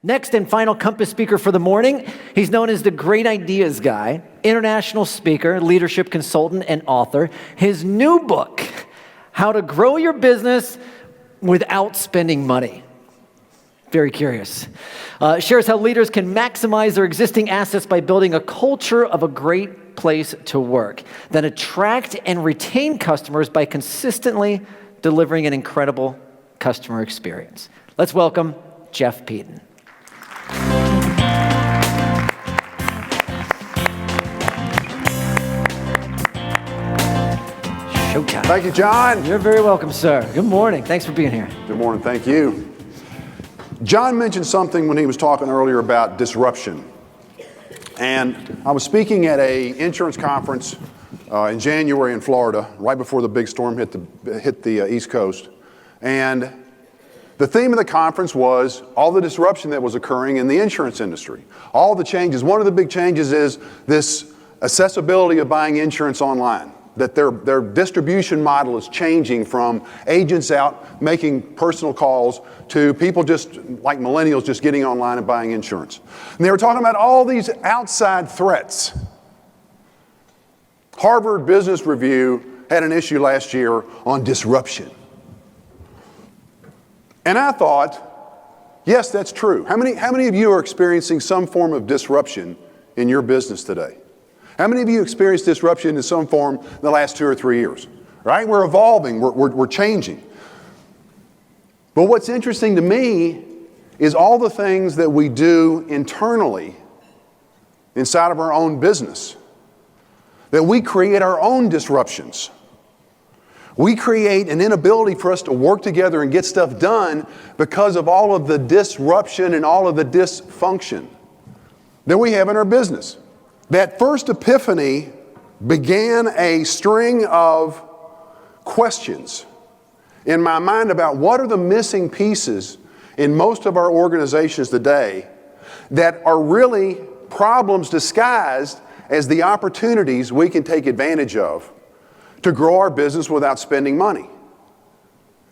Next and final Compass speaker for the morning, he's known as the Great Ideas Guy, international speaker, leadership consultant, and author. His new book, How to Grow Your Business Without Spending Money. Very curious. Shares how leaders can maximize their existing assets by building a culture of a great place to work, then attract and retain customers by consistently delivering an incredible customer experience. Let's welcome Jeff Peden. Showtime. Thank you, John. You're very welcome, sir. Good morning. Thanks for being here. Good morning. Thank you. John mentioned something when he was talking earlier about disruption. And I was speaking at an insurance conference in January in Florida, right before the big storm hit the East Coast. And the theme of the conference was all the disruption that was occurring in the insurance industry. All the changes. One of the big changes is this accessibility of buying insurance online. That their distribution model is changing from agents out making personal calls to people just like millennials just getting online and buying insurance. And they were talking about all these outside threats. Harvard Business Review had an issue last year on disruption. And I thought, yes, that's true. How many of you are experiencing some form of disruption in your business today? How many of you experienced disruption in some form in the last 2 or 3 years? Right? We're evolving, we're changing. But what's interesting to me is all the things that we do internally inside of our own business. That we create our own disruptions. We create an inability for us to work together and get stuff done because of all of the disruption and all of the dysfunction that we have in our business. That first epiphany began a string of questions in my mind about what are the missing pieces in most of our organizations today that are really problems disguised as the opportunities we can take advantage of to grow our business without spending money.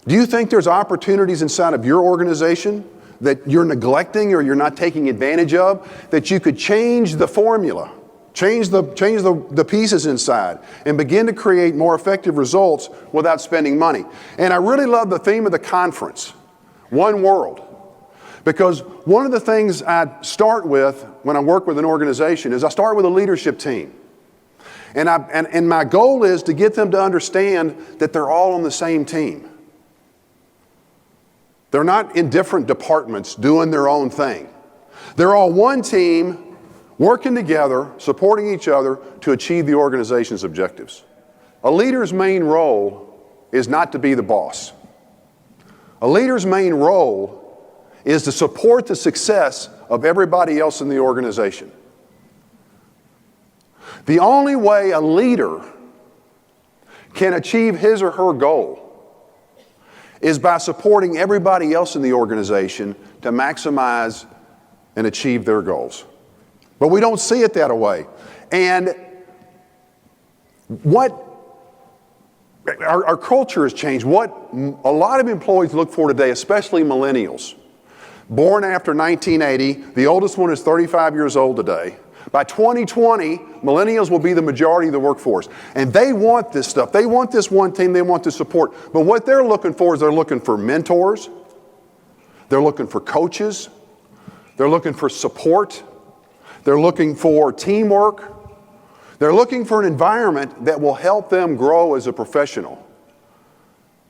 Do you think there's opportunities inside of your organization that you're neglecting or you're not taking advantage of, that you could change the formula? Change the pieces inside and begin to create more effective results without spending money. And I really love the theme of the conference, One World. Because one of the things I start with when I work with an organization is I start with a leadership team. And my goal is to get them to understand that they're all on the same team. They're not in different departments doing their own thing. They're all one team working together, supporting each other to achieve the organization's objectives. A leader's main role is not to be the boss. A leader's main role is to support the success of everybody else in the organization. The only way a leader can achieve his or her goal is by supporting everybody else in the organization to maximize and achieve their goals. But we don't see it that way. And what our culture has changed. What a lot of employees look for today, especially millennials, born after 1980, the oldest one is 35 years old today. By 2020, millennials will be the majority of the workforce. And they want this stuff. They want this one team. They want this support. But what they're looking for is they're looking for mentors. They're looking for coaches. They're looking for support. They're looking for teamwork. They're looking for an environment that will help them grow as a professional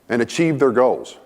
and achieve their goals.